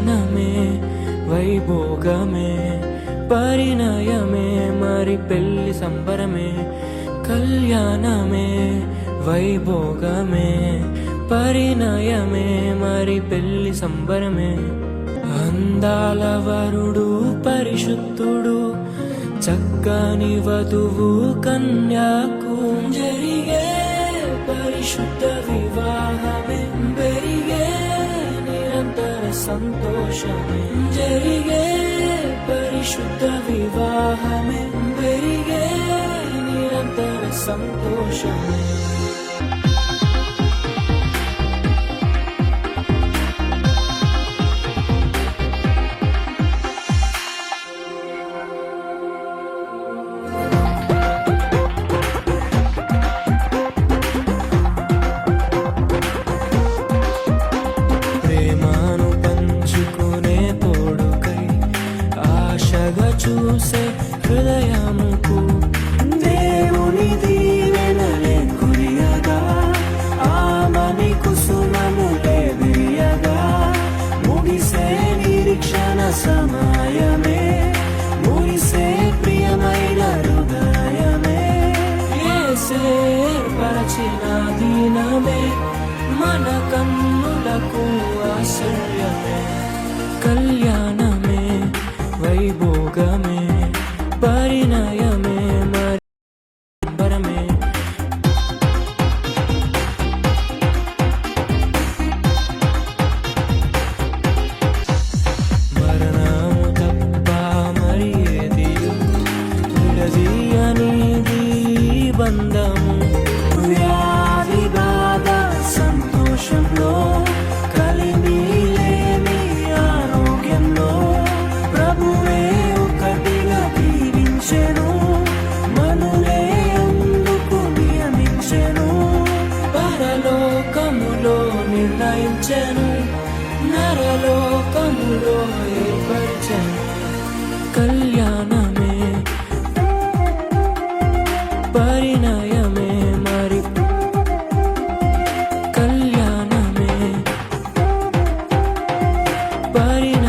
కళ్యాణమే వైభోగమే పరిణయమే మరి పెళ్లి సంబరమే కళ్యాణమే వైభోగమే పరిణయమే మరి పెళ్లి సంబరమే అందాల వరుడు పరిశుద్ధుడు చక్కని వధువు కన్యాకు జరిగే పరిశుద్ధ వివాహమే పెరిగే నిరంతర సంతోషమే జరిగే పరిశుద్ధ వివాహమే పెరిగే నిరంతర సంతోషమే చూసే హృదయముకు దేవుని దీవెనలే కురియగా ఆమని కుసుమములే విరియగా ముగిసే నిరీక్షణ సమయమే ముగిసే ప్రియమైన హృదయమే యేసే ఏర్పరచిన దినమే మన కన్నులకు ఆశ్చర్యమే కళ్యాణమే వైభోగమే పరిణయమే మరమే మరణము తప్ప మరి ఏదియు విడదీయనిది బంధము వ్యాధి బాధ సంతోషంలో కలిమి లేని ఆరోగ్యంలో ప్రభువే ఒకటిగా దీవించెను మనులే అందుకు నియమించెను పరలోకములో నిర్ణయించెను నరలోకములో ఏర్పరిచెను కళ్యాణమే పరిణయమే మరి కళ్యాణమే పరిణయమే